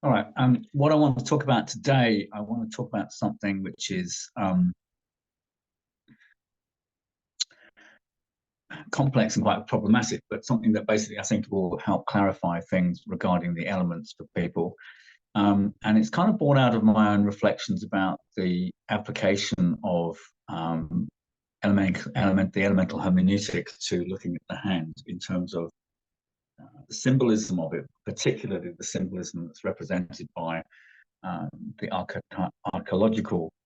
All right. What I want to talk about today, I want to talk about something which is complex and quite problematic, but something that basically I think will help clarify things regarding the elements for people. And it's kind of born out of my own reflections about the application of the elemental hermeneutic to looking at the hand in terms of the symbolism of it, particularly the symbolism that's represented by the architectural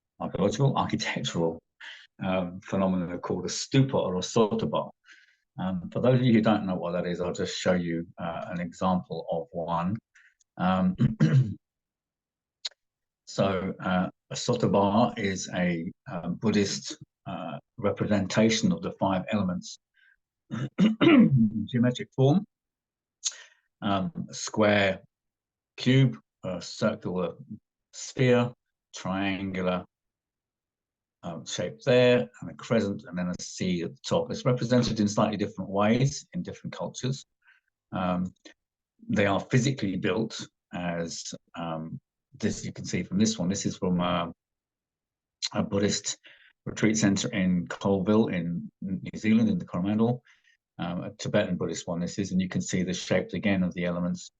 phenomena called a stupa or a sotoba. For those of you who don't know what that is, I'll just show you an example of one. So a sotoba is a Buddhist representation of the 5 elements in geometric form. A square cube, a circular sphere, triangular shape there, and a crescent, and then a C at the top. It's represented in slightly different ways in different cultures. They are physically built as this, you can see from this one. This is from a Buddhist retreat center in Colville in New Zealand, in the Coromandel, a Tibetan Buddhist one this is, and you can see the shapes again of the elements: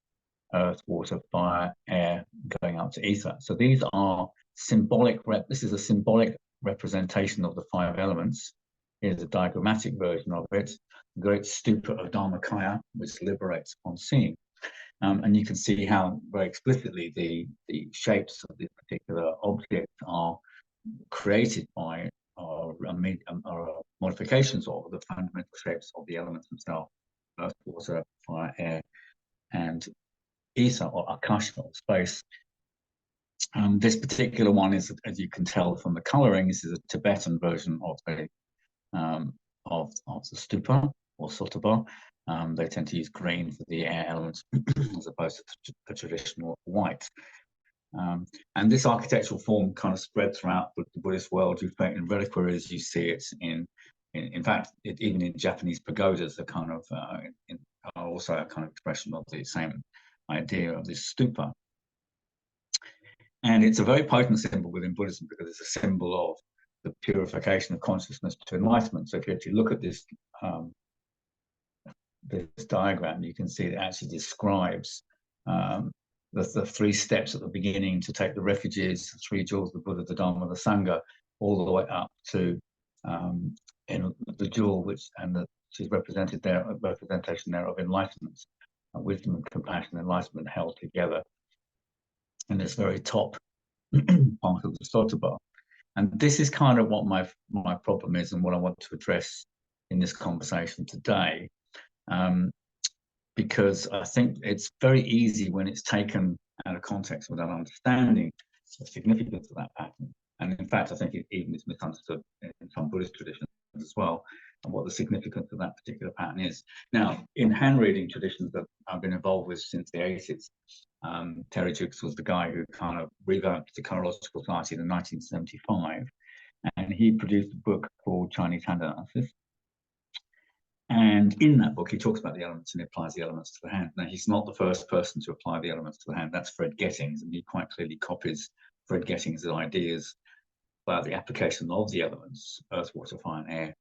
earth, water, fire, air, going up to ether. So these are symbolic. This is a symbolic representation of the 5 elements. Here's a diagrammatic version of it, the great stupa of Dharmakaya, which liberates upon seeing. And you can see how very explicitly the shapes of this particular object are created by modifications of the fundamental shapes of the elements themselves: earth, water, fire, air, and ether or akasha or space. This particular one is, as you can tell from the coloring, this is a Tibetan version of the stupa or sotoba. They tend to use green for the air elements as opposed to the traditional white. And this architectural form kind of spread throughout the Buddhist world. In reliquaries, you see it in fact, even in Japanese pagodas, are kind of are also a kind of expression of the same idea of this stupa. And it's a very potent symbol within Buddhism because it's a symbol of the purification of consciousness to enlightenment. So if you actually look at this this diagram, you can see it actually describes the 3 steps at the beginning to take the refuges, the 3 jewels, the Buddha, the Dharma, the Sangha, all the way up to the jewel, which is represented there, a representation there of enlightenment, wisdom and compassion, enlightenment held together in this very top part of the sotoba. And this is kind of what my problem is and what I want to address in this conversation today. Because I think it's very easy when it's taken out of context without understanding the significance of that pattern. And in fact, I think it even is misunderstood in some Buddhist traditions as well, and what the significance of that particular pattern is. Now, in hand reading traditions that I've been involved with since the 80s, Terry Jukes was the guy who kind of revamped the Chronological Society in 1975, and he produced a book called Chinese Hand Analysis. And in that book, he talks about the elements and he applies the elements to the hand. Now, he's not the first person to apply the elements to the hand. That's Fred Gettings, and he quite clearly copies Fred Gettings' ideas about the application of the elements, earth, water, fire, and air,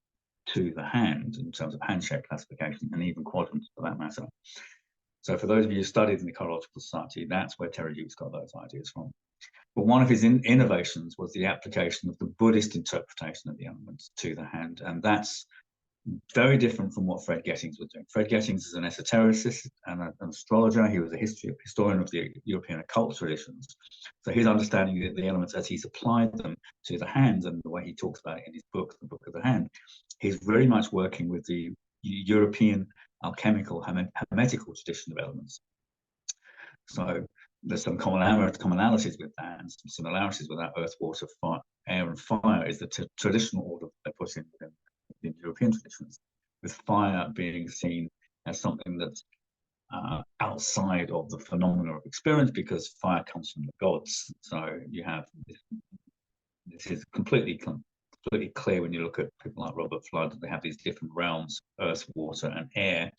to the hand in terms of hand shape classification and even quadrants for that matter. So for those of you who studied in the Chronological Society, that's where Terry Jukes got those ideas from. But one of his innovations was the application of the Buddhist interpretation of the elements to the hand, and that's very different from what Fred Gettings was doing. Fred Gettings is an esotericist and an astrologer. He was a historian of the European occult traditions. So his understanding of the elements as he's applied them to the hand, and the way he talks about it in his book, The Book of the Hand, he's very much working with the European alchemical hermetical tradition of elements. So there's some commonalities with that and some similarities with that. Earth, water, fire, air, and fire is the traditional order they put in European traditions, with fire being seen as something that's outside of the phenomena of experience, because fire comes from the gods. So you have this is completely clear when you look at people like Robert Flood. They have these different realms: earth, water, and air,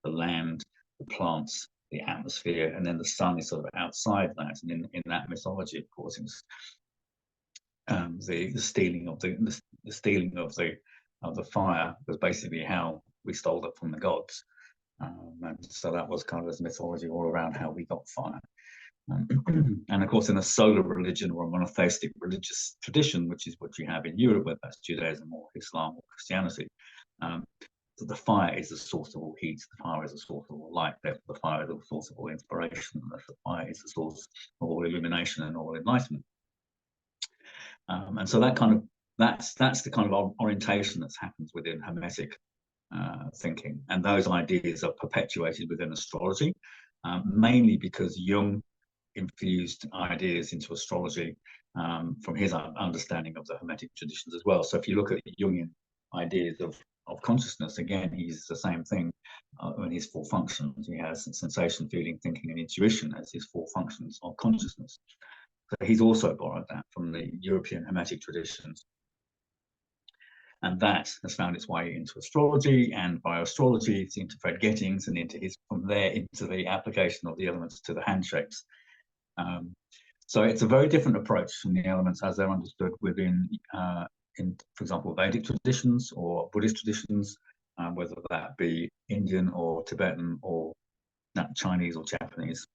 the land, the plants, the atmosphere, and then the sun is sort of outside that. And in that mythology, of course, it's the stealing of the stealing of the fire was basically how we stole it from the gods. And so that was kind of this mythology all around how we got fire. And of course, in a solar religion or a monotheistic religious tradition, which is what you have in Europe, whether that's Judaism or Islam or Christianity, the fire is the source of all heat, the fire is the source of all light, therefore the fire is the source of all inspiration, and the fire is the source of all illumination and all enlightenment. And so that's the kind of orientation that happens within Hermetic thinking, and those ideas are perpetuated within astrology, mainly because Jung infused ideas into astrology from his understanding of the Hermetic traditions as well. So if you look at Jungian ideas of consciousness, again, he's the same thing in his four functions. He has sensation, feeling, thinking, and intuition as his four functions of consciousness. So he's also borrowed that from the European Hermetic traditions. And that has found its way into astrology, and by astrology, it's into Fred Gettings, and from there into the application of the elements to the handshakes. So it's a very different approach from the elements as they're understood within, for example, Vedic traditions or Buddhist traditions, whether that be Indian or Tibetan or Chinese or Japanese.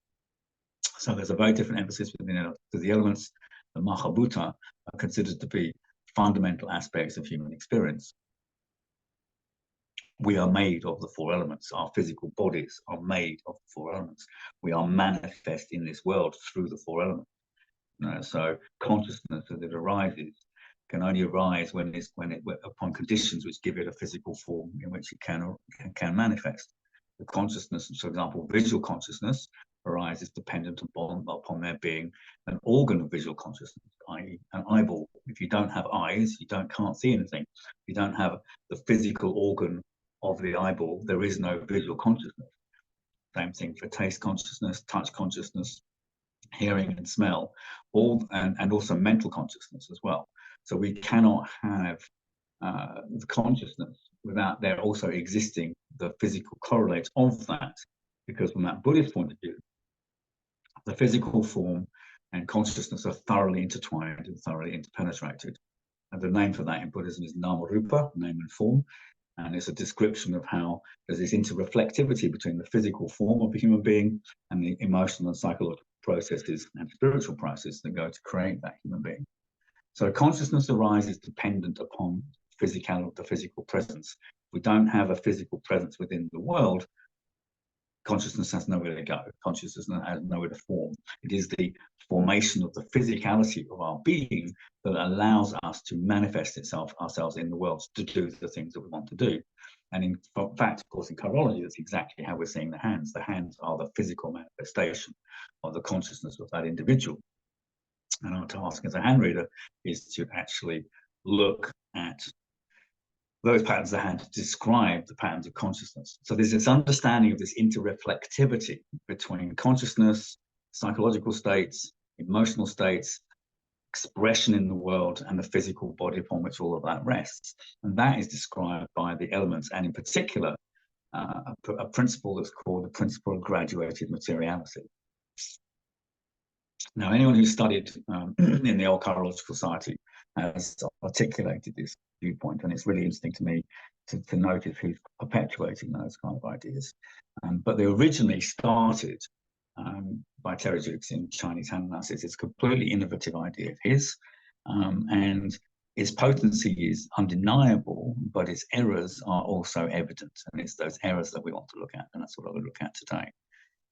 So there's a very different emphasis within it, because the elements, the Mahabhuta, are considered to be fundamental aspects of human experience. We are made of the four elements. Our physical bodies are made of the four elements. We are manifest in this world through the four elements. So consciousness, as it arises, can only arise when upon conditions which give it a physical form in which it can manifest. The consciousness, for example, visual consciousness, arises dependent upon there being an organ of visual consciousness, i.e. an eyeball. If you don't have eyes, you can't see anything. If you don't have the physical organ of the eyeball, there is no visual consciousness. Same thing for taste consciousness, touch consciousness, hearing and smell, and also mental consciousness as well. So we cannot have the consciousness without there also existing the physical correlates of that, because from that Buddhist point of view, the physical form and consciousness are thoroughly intertwined and thoroughly interpenetrated. And the name for that in Buddhism is nama rupa, name and form. And it's a description of how there's this inter-reflectivity between the physical form of a human being and the emotional and psychological processes and spiritual processes that go to create that human being. So consciousness arises dependent upon the physical presence. If we don't have a physical presence within the world, consciousness has nowhere to go. Consciousness has nowhere to form. It is the formation of the physicality of our being that allows us to manifest ourselves in the world, to do the things that we want to do. And in fact, of course, in chirology, that's exactly how we're seeing the hands. The hands are the physical manifestation of the consciousness of that individual. And our task as a hand reader is to actually look at those patterns of the hand to describe the patterns of consciousness. So there's this understanding of this inter-reflectivity between consciousness, psychological states, emotional states, expression in the world, and the physical body upon which all of that rests. And that is described by the elements, and in particular, a principle that's called the principle of graduated materiality. Now, anyone who studied in the Old Chirological Society has articulated this viewpoint, and it's really interesting to me to notice who's perpetuating those kind of ideas. But they originally started by Terry Jukes in Chinese hand analysis. It's a completely innovative idea of his, and its potency is undeniable, but its errors are also evident, and it's those errors that we want to look at, and that's what I'm going to look at today.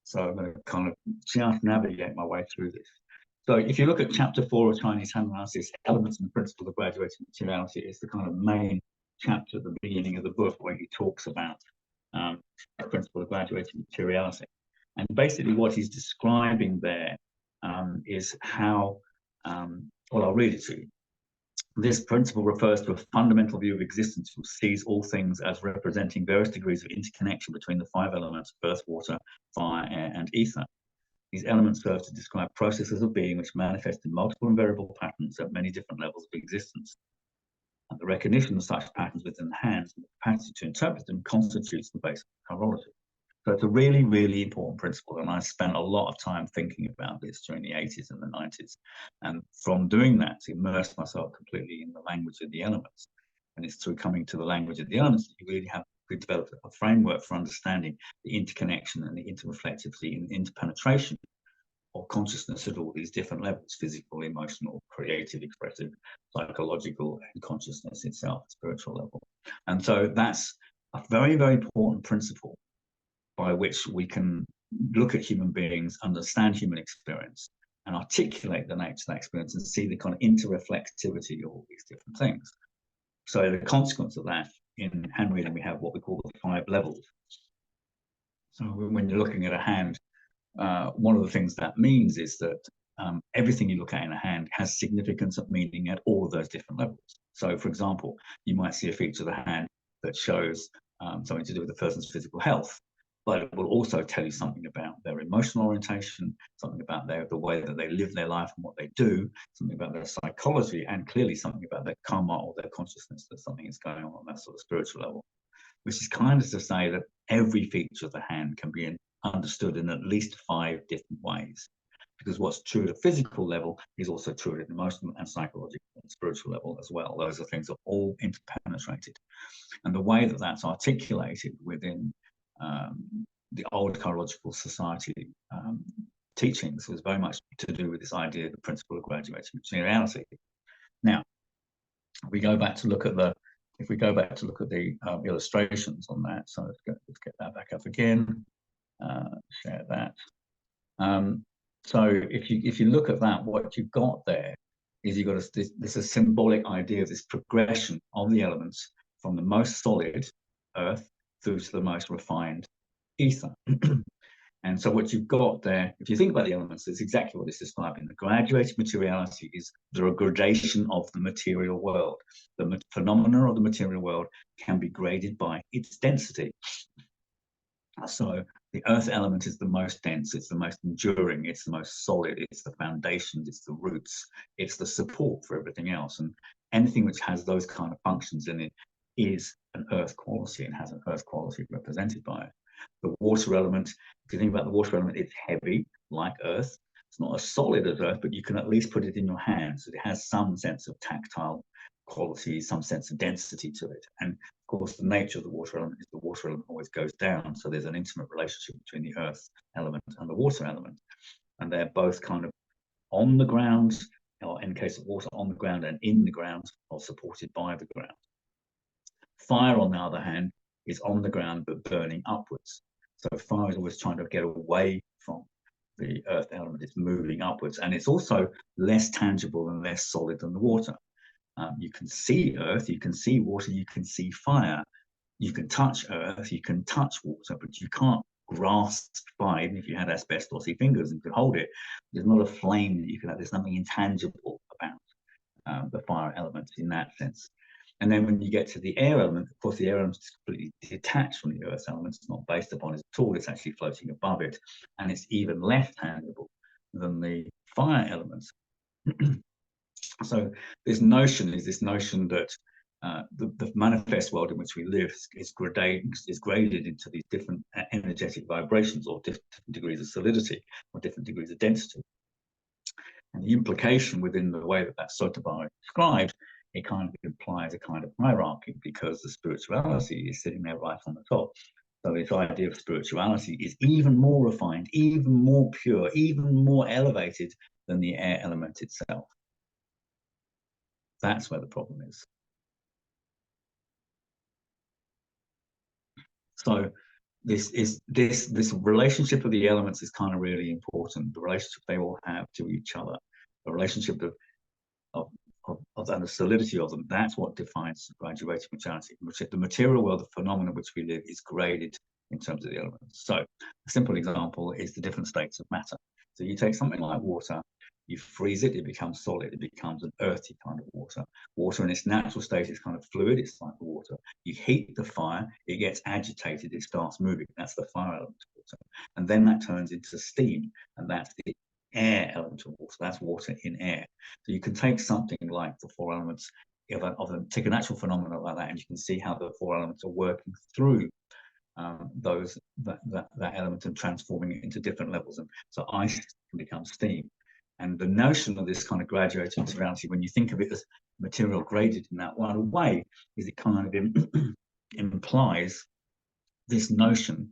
So I'm going to kind of just navigate my way through this. So if you look at chapter 4 of Chinese hand analysis, elements and principles of graduated materiality, is the kind of main chapter at the beginning of the book where he talks about the principle of graduated materiality. And basically what he's describing there is how, well, I'll read it to you. This principle refers to a fundamental view of existence which sees all things as representing various degrees of interconnection between the 5 elements: earth, water, fire, air, and ether. These elements serve to describe processes of being which manifest in multiple and variable patterns at many different levels of existence. And the recognition of such patterns within the hands and the capacity to interpret them constitutes the basis of chirology. So it's a really, really important principle. And I spent a lot of time thinking about this during the 80s and the 90s. And from doing that, to immerse myself completely in the language of the elements. And it's through coming to the language of the elements that you really have developed a framework for understanding the interconnection and the inter-reflectivity and interpenetration of consciousness at all these different levels: physical, emotional, creative, expressive, psychological, and consciousness itself, spiritual level. And so that's a very, very important principle by which we can look at human beings, understand human experience, and articulate the nature of that experience and see the kind of inter-reflectivity of all these different things. So the consequence of that, in hand reading, we have what we call the 5 levels. So when you're looking at a hand, one of the things that means is that everything you look at in a hand has significance of meaning at all of those different levels. So, for example, you might see a feature of the hand that shows something to do with the person's physical health, but it will also tell you something about their emotional orientation, something about the way that they live their life and what they do, something about their psychology, and clearly something about their karma or their consciousness, that something is going on that sort of spiritual level. Which is kind of to say that every feature of the hand can be understood in at least 5 different ways. Because what's true at a physical level is also true at an emotional and psychological and spiritual level as well. Those are things that are all interpenetrated. And the way that that's articulated within the old Chirological Society teachings was very much to do with this idea of the principle of graduating materiality. Now, if we go back to look at the illustrations on that, so let's get that back up again. Share that. So if you look at that, what you've got there is you've got this a symbolic idea of this progression of the elements from the most solid earth through to the most refined ether. And so what you've got there, if you think about the elements, it's exactly what it's describing. The graduated materiality is the gradation of the material world. The phenomena of the material world can be graded by its density. So the earth element is the most dense, it's the most enduring, it's the most solid, it's the foundations, it's the roots, it's the support for everything else. And anything which has those kind of functions in it is an earth quality and has an earth quality represented by it. The water element, if you think about the water element, it's heavy, like earth. It's not as solid as earth, but you can at least put it in your hands. It has some sense of tactile quality, some sense of density to it. And of course, the nature of the water element is the water element always goes down. So there's an intimate relationship between the earth element and the water element. And they're both kind of on the ground, or in case of water, on the ground and in the ground, or supported by the ground. Fire, on the other hand, is on the ground but burning upwards. So fire is always trying to get away from the earth element. It's moving upwards, and it's also less tangible and less solid than the water. You can see earth, you can see water, you can see fire, you can touch earth, you can touch water, but you can't grasp fire. Even if you had asbestosy fingers and you could hold it, there's not a flame that you can have. There's nothing intangible about the fire element in that sense. And then when you get to the air element, of course, the air element is completely detached from the earth element. It's not based upon it at all. It's actually floating above it. And it's even less tangible than the fire elements. So this notion that the manifest world in which we live is graded into these different energetic vibrations, or different degrees of solidity, or different degrees of density. And the implication within the way that sotoba is described, it kind of implies a kind of hierarchy, because the spirituality is sitting there right on the top. So this idea of spirituality is even more refined, even more pure, even more elevated than the air element itself. That's where the problem is. So this relationship of the elements is kind of really important. The relationship they all have to each other, the relationship of and the solidity of them. That's what defines graduated materiality. The material world, the phenomenon in which we live, is graded in terms of the elements. So a simple example is the different states of matter. So you take something like water, you freeze it, it becomes solid, it becomes an earthy kind of water. Water in its natural state is kind of fluid, it's like the water. You heat the fire, it gets agitated, it starts moving. That's the fire element of water. And then that turns into steam, and that's the air element of water. That's water in air. So you can take something like the 4 elements take a natural phenomenon like that, and you can see how the 4 elements are working through that element and transforming it into different levels. And so ice can become steam. And the notion of this kind of graduated materiality, when you think of it as material graded in that one way, is it kind of implies this notion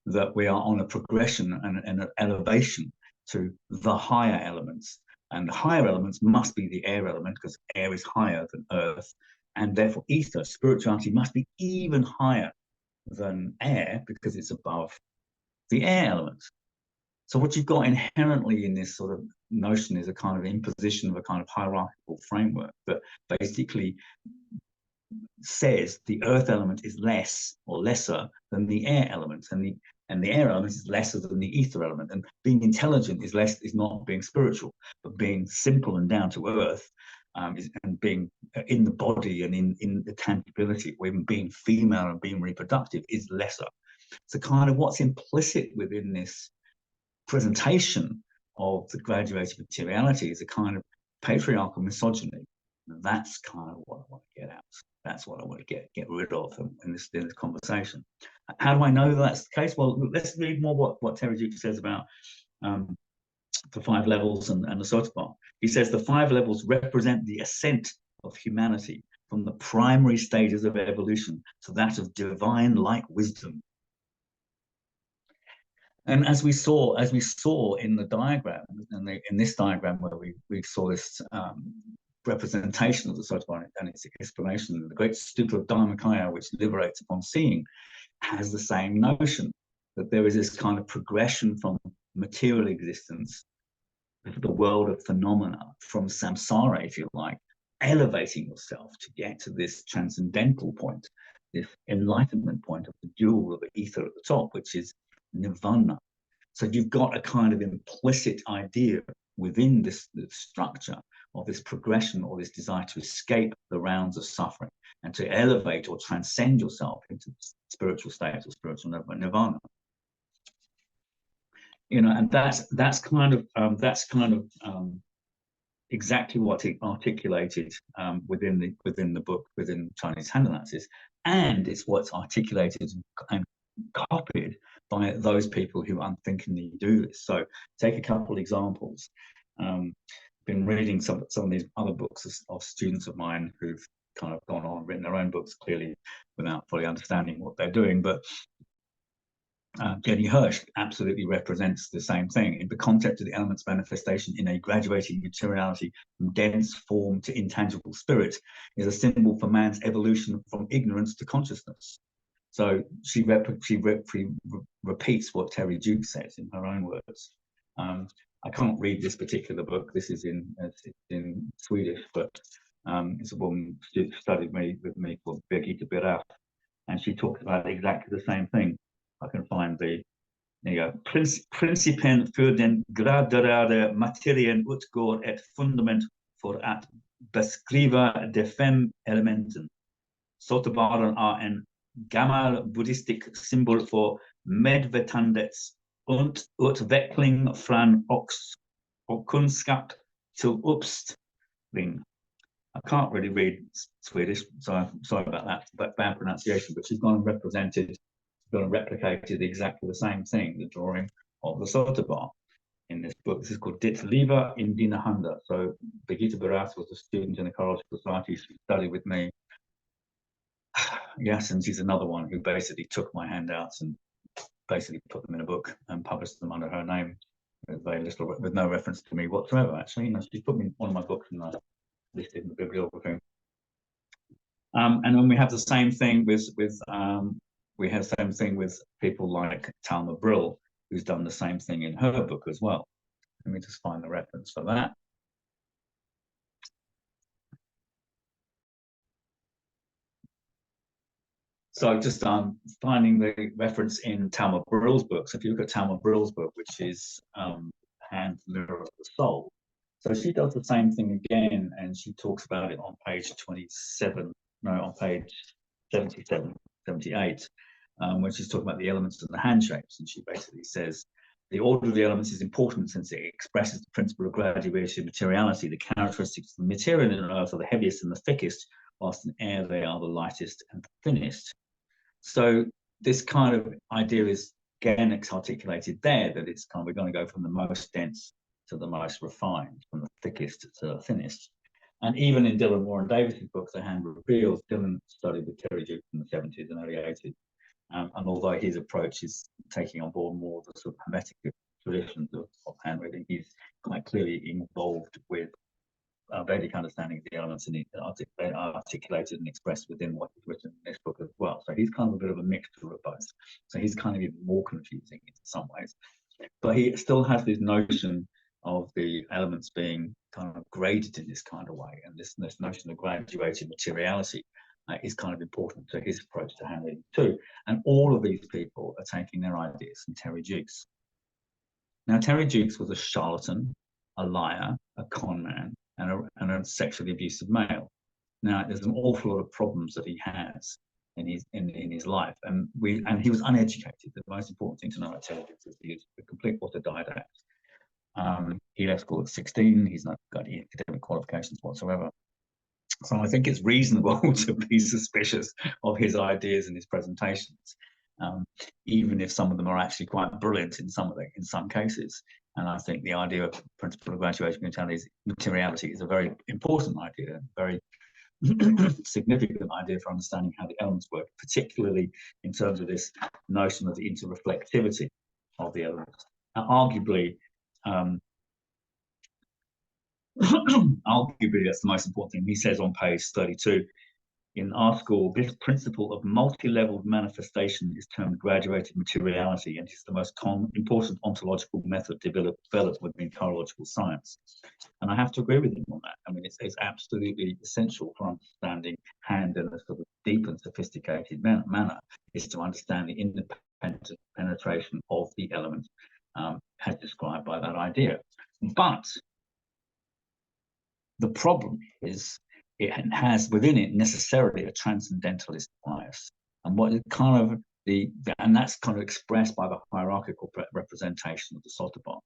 that we are on a progression and an elevation to the higher elements. And the higher elements must be the air element, because air is higher than earth. And therefore, ether, spirituality, must be even higher than air, because it's above the air element. So what you've got inherently in this sort of notion is a kind of imposition of a kind of hierarchical framework that basically says the earth element is less or lesser than the air element, and the air element is lesser than the ether element. And being intelligent is not being spiritual, but being simple and down to earth, and being in the body and in the tangibility, or even being female and being reproductive, is lesser. So kind of what's implicit within this presentation of the graduated materiality is a kind of patriarchal misogyny. And that's kind of what I want to get at. That's what I want to get rid of in this conversation. How do I know that's the case? Well, let's read more what Terry Duke says about the 5 levels and the sotoba. He says the 5 levels represent the ascent of humanity from the primary stages of evolution to that of divine-like wisdom. And as we saw in the diagram, in this diagram where we saw this representation of the sotoba and its explanation, the great stupa of Dharmakaya, which liberates upon seeing, has the same notion, that there is this kind of progression from material existence to the world of phenomena, from samsara, if you like, elevating yourself to get to this transcendental point, this enlightenment point of the jewel of the ether at the top, which is nirvana. So you've got a kind of implicit idea within this structure of this progression, or this desire to escape the rounds of suffering and to elevate or transcend yourself into spiritual states or spiritual nirvana. And that's kind of exactly what it articulated within the book, within Chinese hand analysis, and it's what's articulated and copied by those people who unthinkingly do this. So take a couple examples. Been reading some of these other books of students of mine who've kind of gone on, written their own books, clearly without fully understanding what they're doing. But Jenny Hirsch absolutely represents the same thing. In the concept of the element's manifestation in a graduating materiality from dense form to intangible spirit is a symbol for man's evolution from ignorance to consciousness. So she repeats what Terry Duke says in her own words. I can't read this particular book. This is in Swedish, but it's a woman who studied with me called Birgitta Biraf, and she talks about exactly the same thing. I can find there you go. Principen för den graderade materien utgår ett fundament för att beskriva de 5 elementen. Sotobaden är en gammal buddhistisk symbol för medvetandets utveckling från kunskap till uppstring. I can't really read Swedish, so I'm sorry about that, but bad pronunciation. But she's gone and replicated exactly the same thing, the drawing of the sotoba in this book. This is called Ditt Liva in Dina Handa. So Birgitta Barras was a student in the Choral Society. She studied with me. Yes, and she's another one who basically took my handouts and basically put them in a book and published them under her name with very little, with no reference to me whatsoever. Actually, she put me in one of my books and I listed in the bibliography. And then we have the same thing with people like Talma Brill, who's done the same thing in her book as well. Let me just find the reference for that. So just finding the reference in Talma Brill's book. So if you look at Talma Brill's book, which is Hand Mirror of the Soul, so she does the same thing again, and she talks about it on page 77, 78, when she's talking about the elements and the hand shapes. And she basically says, the order of the elements is important since it expresses the principle of graduation materiality. The characteristics of the material in earth are the heaviest and the thickest, whilst in air they are the lightest and thinnest. So this kind of idea is again articulated there, that it's kind of, we're going to go from the most dense to the most refined, from the thickest to the thinnest. And even in Dylan Warren Davis's book, The Hand Reveals, Dylan studied with Terry Jukes in the 70s and early 80s. And although his approach is taking on board more of the sort of hermetic traditions of hand reading, he's quite clearly involved with Vedic understanding of the elements, and articulated and expressed within what he's written in this book as well. So he's kind of a bit of a mixture of both. So he's kind of even more confusing in some ways. But he still has this notion of the elements being kind of graded in this kind of way. And this notion of graduated materiality is kind of important to his approach to hand reading too. And all of these people are taking their ideas from Terry Jukes. Now, Terry Jukes was a charlatan, a liar, a con man, and a sexually abusive male. Now, there's an awful lot of problems that he has in his life, and he was uneducated. The most important thing to know about Terry Jukes is he was a complete autodidact. He left school at 16. He's not got any academic qualifications whatsoever. So I think it's reasonable to be suspicious of his ideas and his presentations, even if some of them are actually quite brilliant in some cases. And I think the idea of principle of graduated materiality is a very important idea, very significant idea for understanding how the elements work, particularly in terms of this notion of the inter-reflectivity of the elements. Now, arguably, that's the most important thing. He says on page 32, in our school, this principle of multi-leveled manifestation is termed graduated materiality, and is the most important ontological method developed within entomological science. And I have to agree with him on that. I mean, it's absolutely essential for understanding hand in a sort of deep and sophisticated manner, is to understand the independent penetration of the element as described by that idea. But the problem is, it has within it necessarily a transcendentalist bias, and what it kind of and that's kind of expressed by the hierarchical representation of the sotoba.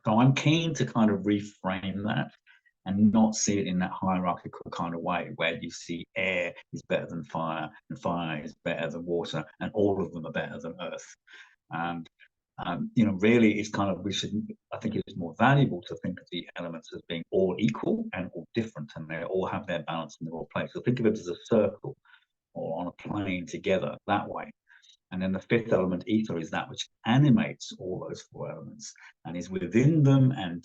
So I'm keen to kind of reframe that and not see it in that hierarchical kind of way, where you see air is better than fire, and fire is better than water, and all of them are better than earth. And really, it's kind of, I think it's more valuable to think of the elements as being all equal and all different, and they all have their balance in their all place. So think of it as a circle or on a plane together that way. And then the fifth element, ether, is that which animates all those four elements and is within them and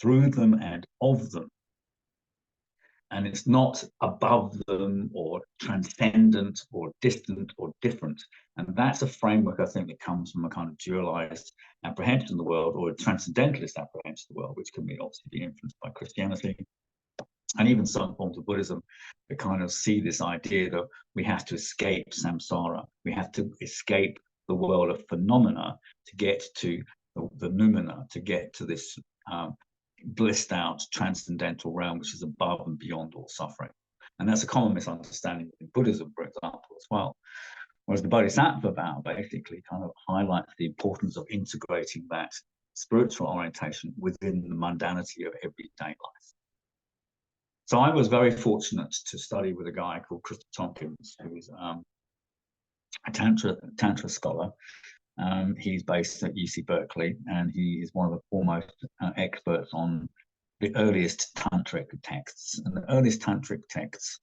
through them and of them. And it's not above them or transcendent or distant or different. And that's a framework, I think, that comes from a kind of dualized apprehension of the world, or a transcendentalist apprehension of the world, which can be obviously be influenced by Christianity and even some forms of Buddhism, that kind of see this idea that we have to escape samsara. We have to escape the world of phenomena to get to the noumena, to get to this blissed out transcendental realm, which is above and beyond all suffering. And that's a common misunderstanding in Buddhism, for example, as well. Whereas the Bodhisattva vow basically kind of highlights the importance of integrating that spiritual orientation within the mundanity of everyday life. So I was very fortunate to study with a guy called Tompkins, who's a Tantra scholar. He's based at UC Berkeley, and he is one of the foremost experts on the earliest tantric texts. And the earliest tantric texts,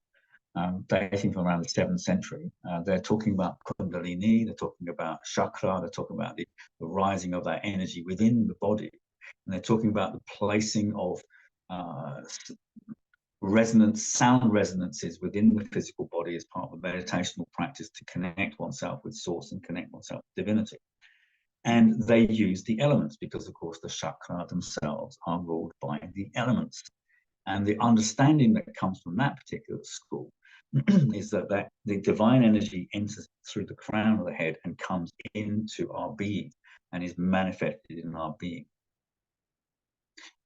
dating from around the 7th century, they're talking about kundalini, they're talking about chakra, they're talking about the rising of that energy within the body, and they're talking about the placing of sound resonances within the physical body as part of a meditational practice to connect oneself with source and connect oneself with divinity. And they use the elements because, of course, the chakra themselves are ruled by the elements. And the understanding that comes from that particular school is that the divine energy enters through the crown of the head and comes into our being and is manifested in our being.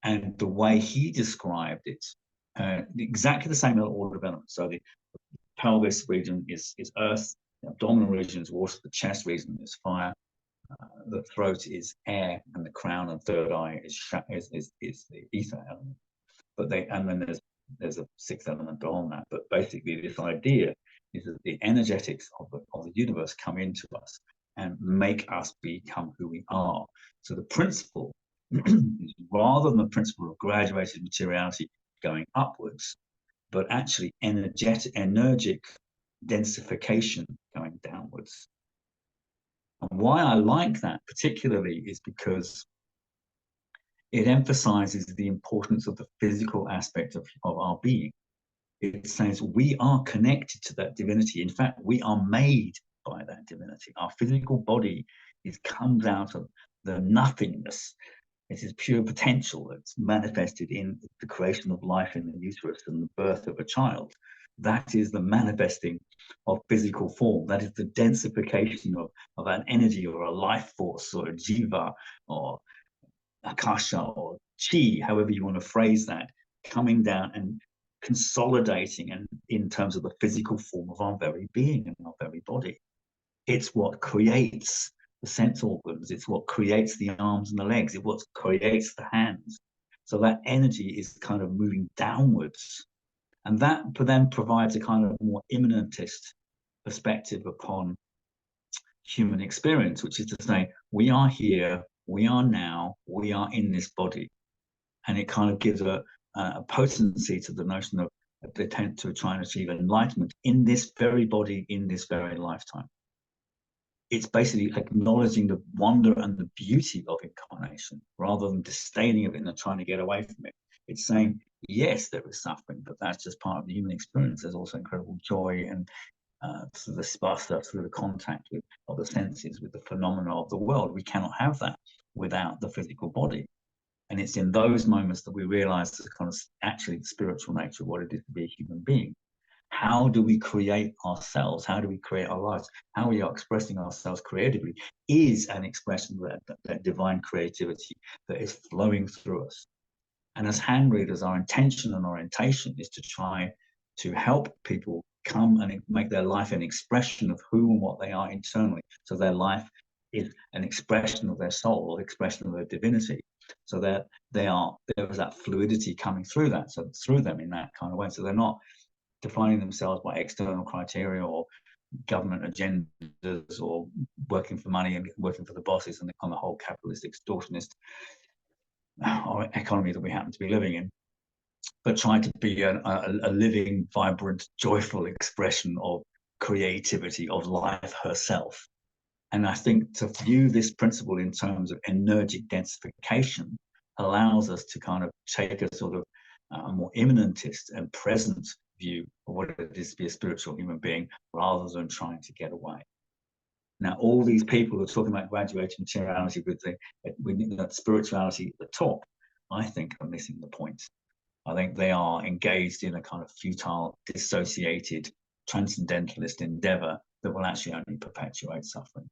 And the way he described it, exactly the same order of elements. So the pelvis region is earth, the abdominal region is water, the chest region is fire, the throat is air, and the crown and third eye is the ether element. And then there's a sixth element beyond that. But basically, this idea is that the energetics of the universe come into us and make us become who we are. So the principle is, rather than the principle of graduated materiality going upwards, but actually energic densification going downwards. And why I like that particularly is because it emphasizes the importance of the physical aspect of our being. It says we are connected to that divinity. In fact, we are made by that divinity. Our physical body comes out of the nothingness. It is pure potential that's manifested in the creation of life in the uterus and the birth of a child. That is the manifesting of physical form. That is the densification of an energy or a life force or a jiva or akasha or chi, however you want to phrase that, coming down and consolidating and in terms of the physical form of our very being and our very body. It's what creates the sense organs. It's what creates the arms and the legs. It's what creates the hands. So that energy is kind of moving downwards. And that then provides a kind of more immanentist perspective upon human experience, which is to say, we are here, we are now, we are in this body. And it kind of gives a potency to the notion of the attempt to try and achieve enlightenment in this very body, in this very lifetime. It's basically acknowledging the wonder and the beauty of incarnation rather than disdaining of it and trying to get away from it. It's saying, yes, there is suffering, but that's just part of the human experience. There's also incredible joy and through the spasa, through the contact of the senses with the phenomena of the world. We cannot have that without the physical body. And it's in those moments that we realize the kind of actually the spiritual nature of what it is to be a human being. How do we create ourselves? How do we create our lives? How we are expressing ourselves creatively is an expression of that divine creativity that is flowing through us. And as hand readers, our intention and orientation is to try to help people come and make their life an expression of who and what they are internally. So their life is an expression of their soul, or expression of their divinity. So that there is that fluidity coming through that, so through them in that kind of way. So they're not defining themselves by external criteria or government agendas or working for money and working for the bosses and on the whole capitalist extortionist or economy that we happen to be living in, but trying to be a living, vibrant, joyful expression of creativity, of life herself. And I think to view this principle in terms of energic densification allows us to kind of take a sort of a more immanentist and present view of what it is to be a spiritual human being rather than trying to get away. Now, all these people who are talking about graduated materiality with that spirituality at the top, I think are missing the point. I think they are engaged in a kind of futile, dissociated, transcendentalist endeavor that will actually only perpetuate suffering.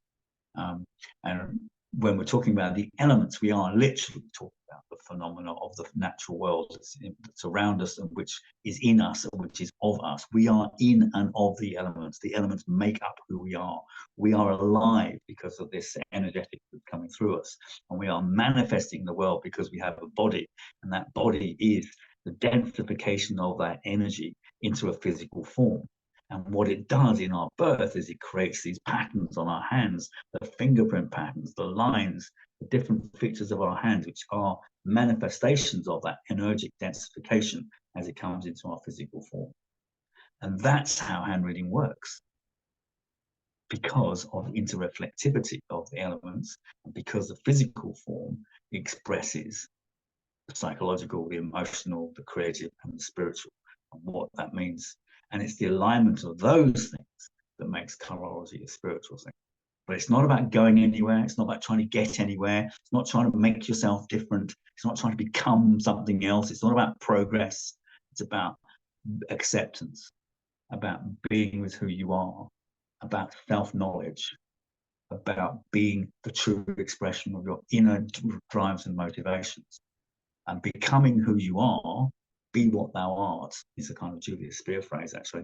And when we're talking about the elements, we are literally talking about the phenomena of the natural world that's around us and which is in us and which is of us. We are in and of the elements. The elements make up who we are. We are alive because of this energetic coming through us. And we are manifesting the world because we have a body. And that body is the densification of that energy into a physical form. And what it does in our birth is it creates these patterns on our hands, the fingerprint patterns, the lines, the different features of our hands, which are manifestations of that energic densification as it comes into our physical form. And that's how hand reading works, because of inter-reflectivity of the elements, and because the physical form expresses the psychological, the emotional, the creative, and the spiritual, and what that means. And it's the alignment of those things that makes chirology a spiritual thing. But it's not about going anywhere. It's not about trying to get anywhere. It's not trying to make yourself different. It's not trying to become something else. It's not about progress. It's about acceptance, about being with who you are, about self-knowledge, about being the true expression of your inner drives and motivations. And becoming who you are, be what thou art, is a kind of Julius Spear phrase, actually,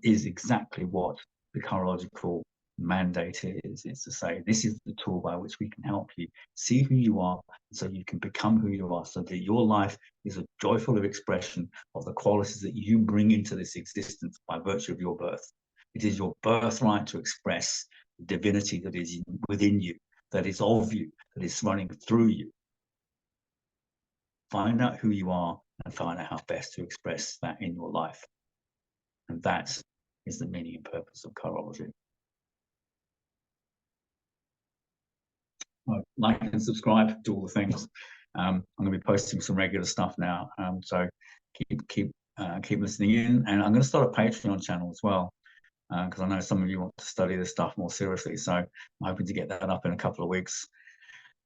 is exactly what the chirological mandate is. It's to say, this is the tool by which we can help you see who you are so you can become who you are, so that your life is a joyful expression of the qualities that you bring into this existence by virtue of your birth. It is your birthright to express the divinity that is within you, that is of you, that is running through you. Find out who you are and find out how best to express that in your life. And that is the meaning and purpose of chirology. Like and subscribe, do all the things. I'm going to be posting some regular stuff now, so keep listening in. And I'm going to start a Patreon channel as well, because I know some of you want to study this stuff more seriously. So I'm hoping to get that up in a couple of weeks.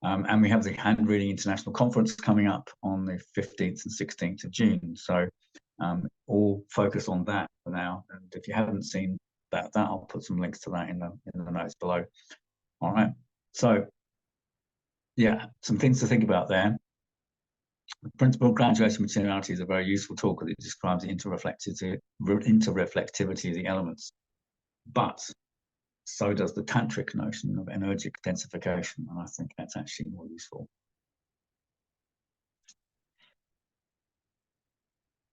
And we have the Hand Reading International Conference coming up on the 15th and 16th of June. So all focus on that for now. And if you haven't seen that I'll put some links to that in the notes below. All right. So yeah, some things to think about there. The principle of graduation materiality is a very useful talk because it describes the inter-reflectivity of the elements. But so does the tantric notion of energic densification, and I think that's actually more useful.